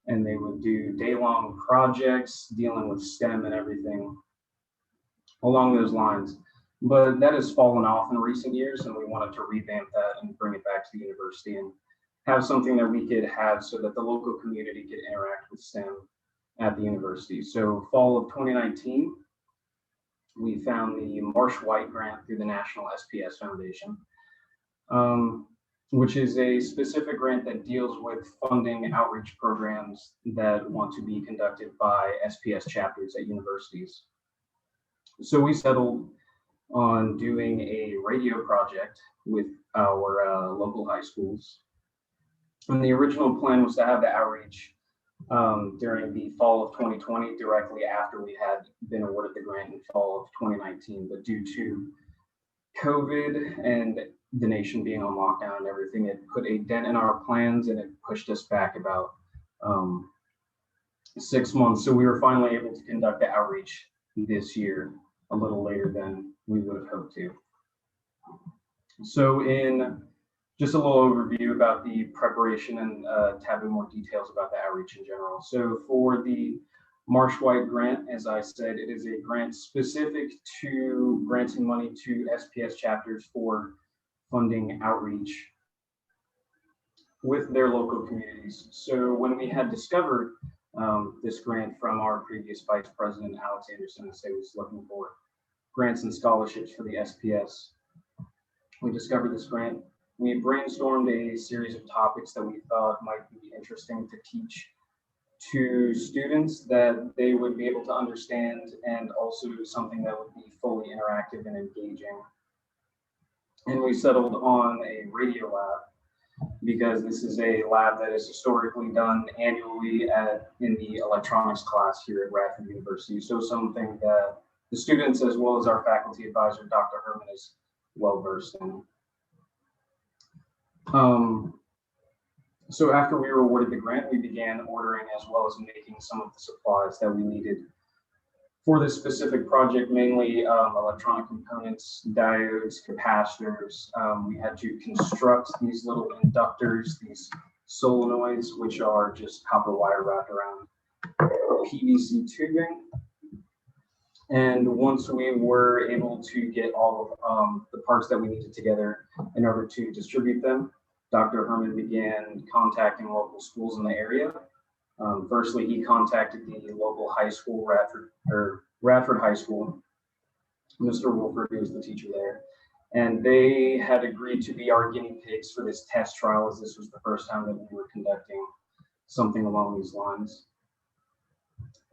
and they would do day-long projects dealing with STEM and everything along those lines. But that has fallen off in recent years, and we wanted to revamp that and bring it back to the university and have something that we could have so that the local community could interact with STEM at the university. So fall of 2019, we found the Marsh grant through the National SPS Foundation, which is a specific grant that deals with funding outreach programs that want to be conducted by SPS chapters at universities. So we settled on doing a radio project with our local high schools. And the original plan was to have the outreach during the fall of 2020, directly after we had been awarded the grant in fall of 2019. But due to COVID and the nation being on lockdown and everything, it put a dent in our plans and it pushed us back about 6 months. So we were finally able to conduct the outreach this year, a little later than we would have hoped to. So in just a little overview about the preparation and tab in more details about the outreach in general. So for the Marsh grant, as I said, it is a grant specific to granting money to SPS chapters for funding outreach with their local communities. So when we had discovered this grant from our previous Vice President, Alex Anderson, as he was looking for grants and scholarships for the SPS, we discovered this grant. We brainstormed a series of topics that we thought might be interesting to teach to students that they would be able to understand, and also something that would be fully interactive and engaging. And we settled on a radio lab because this is a lab that is historically done annually in the electronics class here at Radford University. So something that the students, as well as our faculty advisor, Dr. Herman, is well versed in. So after we were awarded the grant, we began ordering as well as making some of the supplies that we needed for this specific project, mainly electronic components, diodes, capacitors. We had to construct these little inductors, these solenoids, which are just copper wire wrapped around PVC tubing. And once we were able to get all of the parts that we needed together in order to distribute them, Dr. Herman began contacting local schools in the area. Firstly, he contacted the local high school, Radford High School, Mr. Wolford, who was the teacher there. And they had agreed to be our guinea pigs for this test trial, as this was the first time that we were conducting something along these lines.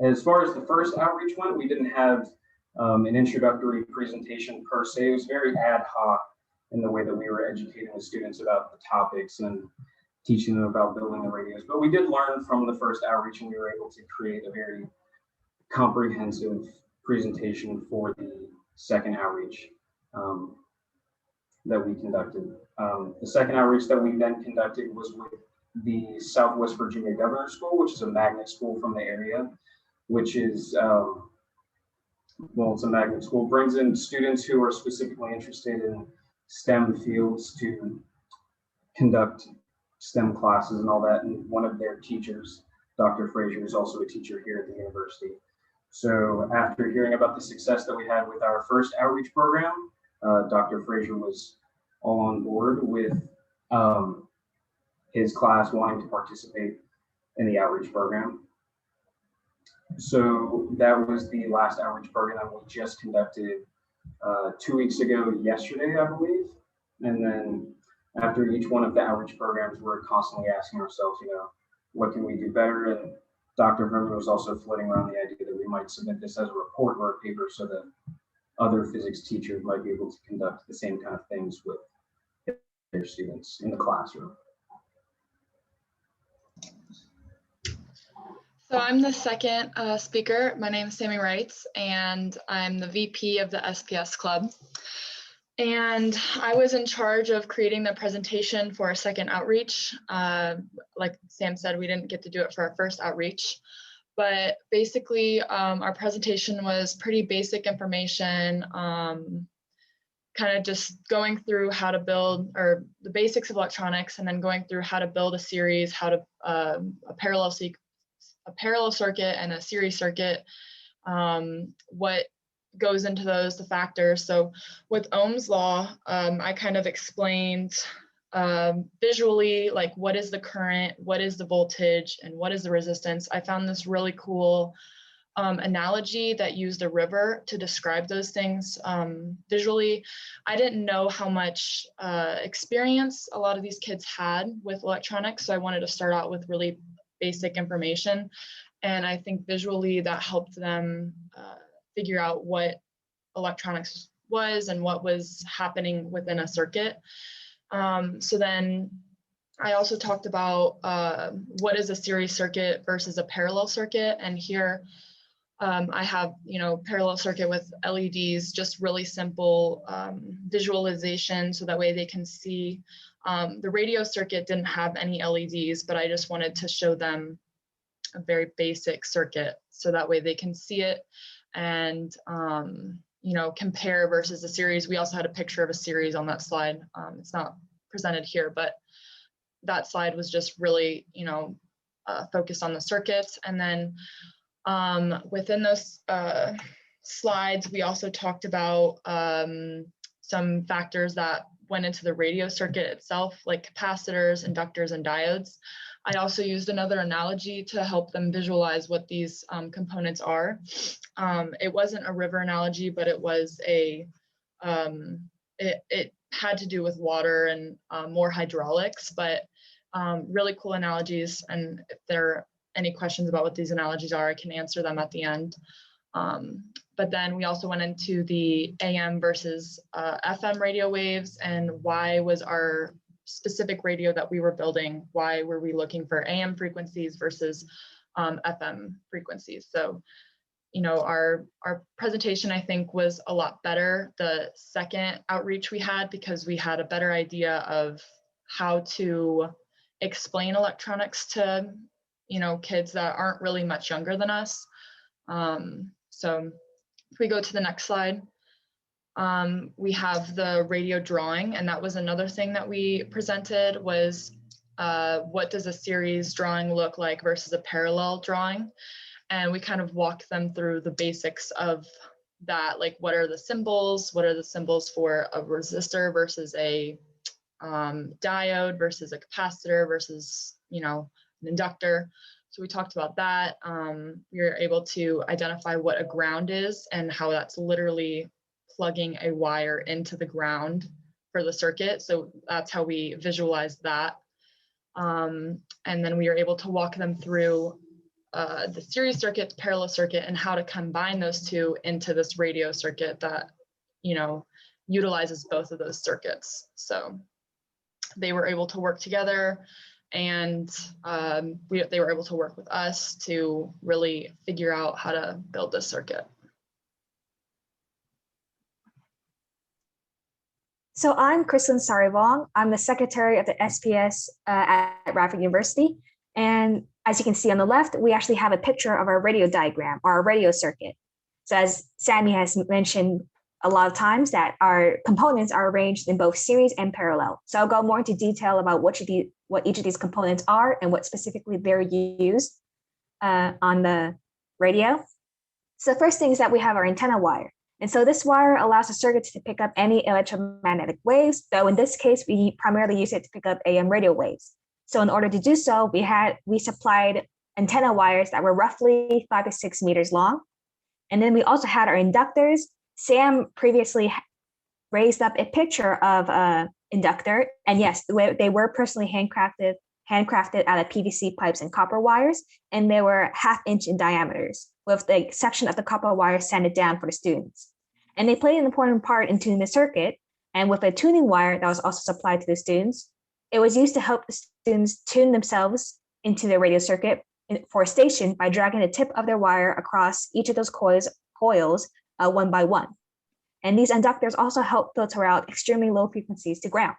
As far as the first outreach went, we didn't have an introductory presentation per se. It was very ad hoc in the way that we were educating the students about the topics and teaching them about building the radios. But we did learn from the first outreach, and we were able to create a very comprehensive presentation for the second outreach that we conducted. The second outreach that we then conducted was with the Southwest Virginia Governor School, which is a magnet school from the area, which is, well, it's a magnet school, brings in students who are specifically interested in STEM fields to conduct STEM classes and all that. And one of their teachers, Dr. Frazier, is also a teacher here at the university. So after hearing about the success that we had with our first outreach program, Dr. Frazier was all on board with his class wanting to participate in the outreach program. So that was the last outreach program we just conducted 2 weeks ago yesterday, I believe. And then after each one of the outreach programs, we're constantly asking ourselves, what can we do better? And Dr. Herman was also floating around the idea that we might submit this as a report or a paper so that other physics teachers might be able to conduct the same kind of things with their students in the classroom. So I'm the second speaker. My name is Sammy Wrights, and I'm the VP of the SPS Club. And I was in charge of creating the presentation for our second outreach. Like Sam said, we didn't get to do it for our first outreach. But basically, our presentation was pretty basic information, kind of just going through how to build, or the basics of electronics, and then going through how to build a series, how to a parallel a parallel circuit and a series circuit, what goes into those, the factors. So with Ohm's law, I kind of explained visually, like what is the current, what is the voltage, and what is the resistance. I found this really cool analogy that used a river to describe those things visually. I didn't know how much experience a lot of these kids had with electronics, so I wanted to start out with really basic information. And I think visually that helped them figure out what electronics was and what was happening within a circuit. So then I also talked about what is a series circuit versus a parallel circuit. And here I have, parallel circuit with LEDs, just really simple visualization so that way they can see. The radio circuit didn't have any LEDs, but I just wanted to show them a very basic circuit so that way they can see it and, compare versus a series. We also had a picture of a series on that slide. It's not presented here, but that slide was just really, focused on the circuits. And then within those slides, we also talked about some factors that went into the radio circuit itself, like capacitors, inductors, and diodes. I also used another analogy to help them visualize what these components are. It wasn't a river analogy, but it was it had to do with water and more hydraulics, but really cool analogies. And if there are any questions about what these analogies are, I can answer them at the end. But then we also went into the AM versus FM radio waves and why was our specific radio that we were building, why were we looking for AM frequencies versus FM frequencies. So, our presentation, I think, was a lot better the second outreach we had because we had a better idea of how to explain electronics to, kids that aren't really much younger than us. So if we go to the next slide, we have the radio drawing, and that was another thing that we presented was what does a series drawing look like versus a parallel drawing? And we kind of walked them through the basics of that, like what are the symbols? What are the symbols for a resistor versus a diode versus a capacitor versus, an inductor. So we talked about that. We were able to identify what a ground is and how that's literally plugging a wire into the ground for the circuit. So that's how we visualized that. And then we were able to walk them through the series circuit, parallel circuit, and how to combine those two into this radio circuit that, utilizes both of those circuits. So they were able to work together, and they were able to work with us to really figure out how to build this circuit. So I'm Kristen Sarivong. I'm the secretary of the SPS at Radford University. And as you can see on the left, we actually have a picture of our radio diagram, our radio circuit. So as Sammy has mentioned a lot of times, that our components are arranged in both series and parallel. So I'll go more into detail about what each of these components are and what specifically they're used on the radio. So the first thing is that we have our antenna wire. And so this wire allows the circuit to pick up any electromagnetic waves, though in this case, we primarily use it to pick up AM radio waves. So in order to do so, we supplied antenna wires that were roughly 5 to 6 meters long. And then we also had our inductors. Sam previously raised up a picture of an inductor. And yes, they were personally handcrafted out of PVC pipes and copper wires, and they were 1/2 inch in diameters, with the section of the copper wire sanded down for the students. And they played an important part in tuning the circuit. And with a tuning wire that was also supplied to the students, it was used to help the students tune themselves into their radio circuit for a station by dragging the tip of their wire across each of those coils one by one. And these inductors also help filter out extremely low frequencies to ground.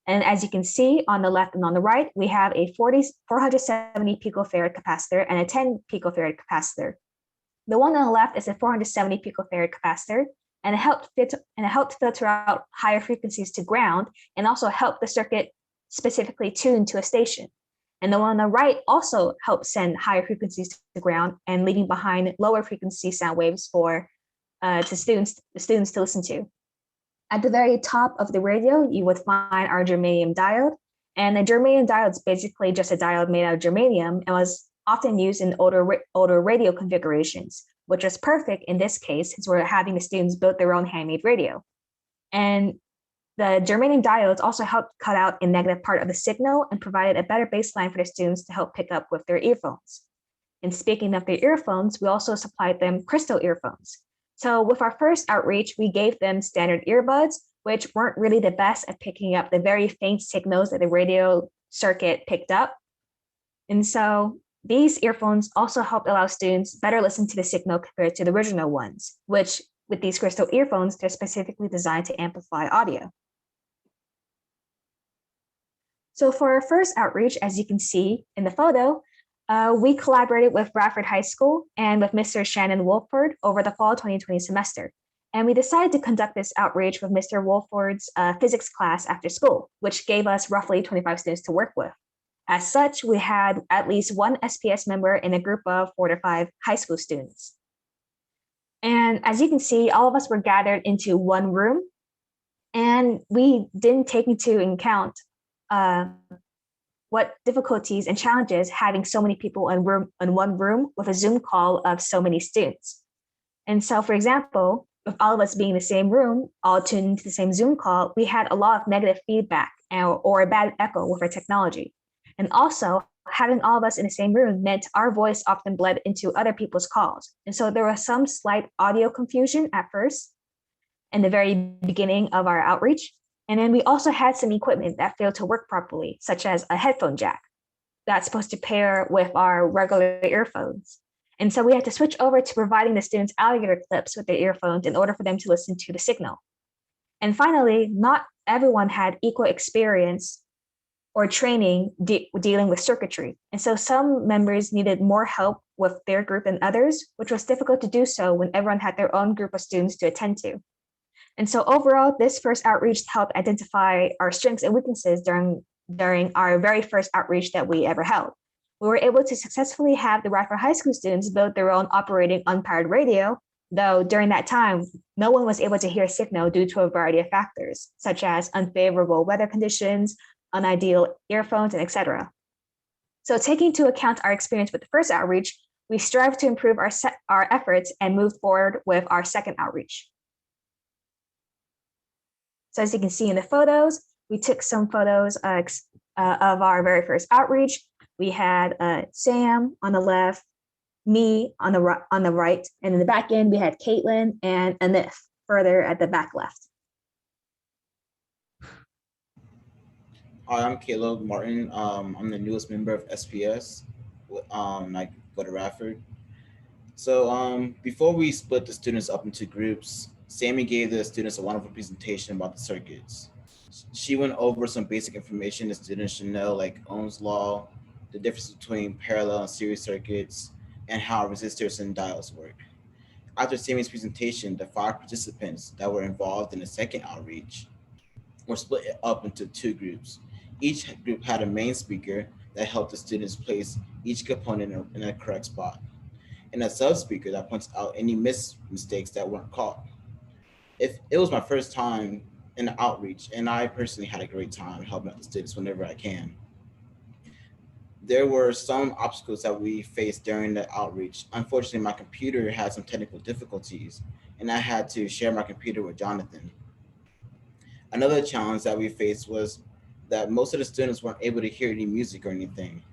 And as you can see on the left and on the right, we have a 470 picofarad capacitor and a 10 picofarad capacitor. The one on the left is a 470 picofarad capacitor, and it helped filter out higher frequencies to ground and also help the circuit specifically tune to a station. And the one on the right also helps send higher frequencies to the ground and leaving behind lower frequency sound waves for the students to listen to. At the very top of the radio, you would find our germanium diode. And the germanium diode is basically just a diode made out of germanium and was often used in older radio configurations, which was perfect in this case since we're having the students build their own handmade radio. And the germanium diodes also helped cut out a negative part of the signal and provided a better baseline for the students to help pick up with their earphones. And speaking of their earphones, we also supplied them crystal earphones. So with our first outreach, we gave them standard earbuds, which weren't really the best at picking up the very faint signals that the radio circuit picked up. And so these earphones also helped allow students better listen to the signal compared to the original ones, which with these crystal earphones, they're specifically designed to amplify audio. So for our first outreach, as you can see in the photo, we collaborated with Radford High School and with Mr. Shannon Wolford over the fall 2020 semester. And we decided to conduct this outreach with Mr. Wolford's physics class after school, which gave us roughly 25 students to work with. As such, we had at least one SPS member in a group of 4 to 5 high school students. And as you can see, all of us were gathered into one room, and we didn't take into account what difficulties and challenges having so many people in one room with a Zoom call of so many students. And so, for example, with all of us being in the same room, all tuned into the same Zoom call, we had a lot of negative feedback or a bad echo with our technology. And also, having all of us in the same room meant our voice often bled into other people's calls. And so there was some slight audio confusion at first in the very beginning of our outreach. And then we also had some equipment that failed to work properly, such as a headphone jack that's supposed to pair with our regular earphones. And so we had to switch over to providing the students alligator clips with their earphones in order for them to listen to the signal. And finally, not everyone had equal experience or training dealing with circuitry. And so some members needed more help with their group than others, which was difficult to do so when everyone had their own group of students to attend to. And so overall, this first outreach helped identify our strengths and weaknesses during our very first outreach that we ever held. We were able to successfully have the Radford High School students build their own operating unpowered radio, though during that time, no one was able to hear signal due to a variety of factors, such as unfavorable weather conditions, unideal earphones, and etc. So taking into account our experience with the first outreach, we strive to improve our efforts and move forward with our second outreach. So as you can see in the photos, we took some photos of our very first outreach. We had Sam on the left, me on the right, and in the back end, we had Caitlin and Anif further at the back left. Hi, I'm Caleb Martin. I'm the newest member of SPS. I go to Radford. So before we split the students up into groups, Sammy gave the students a wonderful presentation about the circuits. She went over some basic information the students should know, like Ohm's law, the difference between parallel and series circuits, and how resistors and diodes work. After Sammy's presentation, the 5 participants that were involved in the second outreach were split up into 2 groups. Each group had a main speaker that helped the students place each component in a correct spot, and a sub speaker that points out any mistakes that weren't caught. If it was my first time in the outreach, and I personally had a great time helping out the students whenever I can. There were some obstacles that we faced during the outreach. Unfortunately, my computer had some technical difficulties, and I had to share my computer with Jonathan. Another challenge that we faced was that most of the students weren't able to hear any music or anything.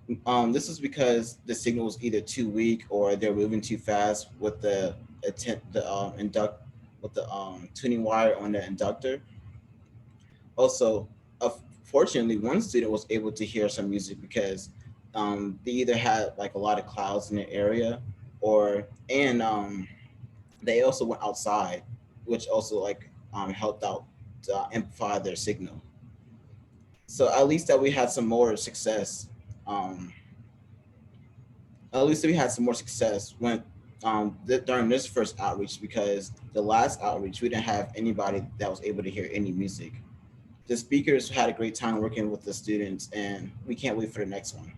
This was because the signal was either too weak or they're moving too fast with the tuning wire on the inductor. Also, fortunately, one student was able to hear some music because they either had like a lot of clouds in the area, and they also went outside, which also helped out to amplify their signal. So at least that we had some more success. At least we had some more success when during this first outreach, because the last outreach we didn't have anybody that was able to hear any music. The speakers had a great time working with the students, and we can't wait for the next one.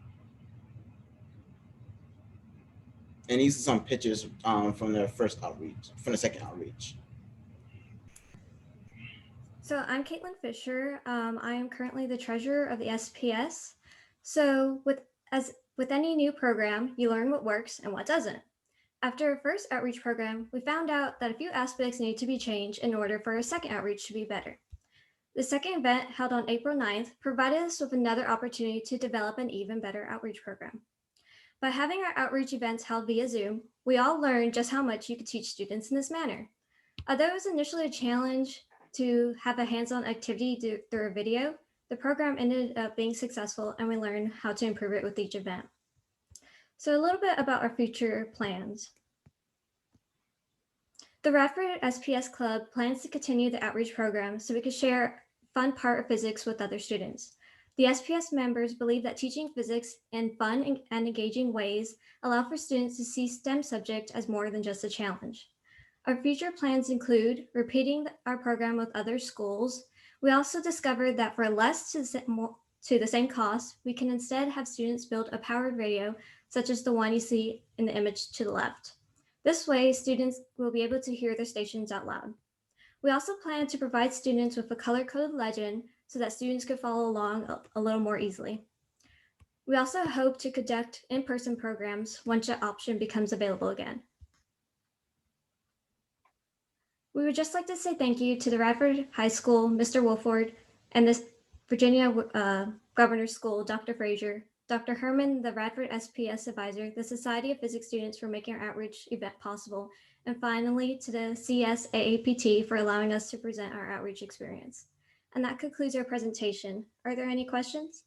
And these are some pictures from their first outreach, from the second outreach. So I'm Caitlin Fisher. I am currently the treasurer of the SPS. So with any new program, you learn what works and what doesn't. After our first outreach program, we found out that a few aspects need to be changed in order for our second outreach to be better. The second event, held on April 9th, provided us with another opportunity to develop an even better outreach program. By having our outreach events held via Zoom, we all learned just how much you could teach students in this manner. Although it was initially a challenge to have a hands-on activity through a video, the program ended up being successful and we learned how to improve it with each event. So a little bit about our future plans. The Radford SPS Club plans to continue the outreach program so we can share fun part of physics with other students. The SPS members believe that teaching physics in fun and engaging ways allow for students to see STEM subject as more than just a challenge. Our future plans include repeating our program with other schools. We also discovered that for less to the same cost, we can instead have students build a powered radio, such as the one you see in the image to the left. This way, students will be able to hear their stations out loud. We also plan to provide students with a color-coded legend so that students could follow along a little more easily. We also hope to conduct in-person programs once that option becomes available again. We would just like to say thank you to the Radford High School, Mr. Wolford, and the Virginia Governor's School, Dr. Frazier, Dr. Herman, the Radford SPS advisor, the Society of Physics students for making our outreach event possible, and finally to the CSAAPT for allowing us to present our outreach experience. And that concludes our presentation. Are there any questions?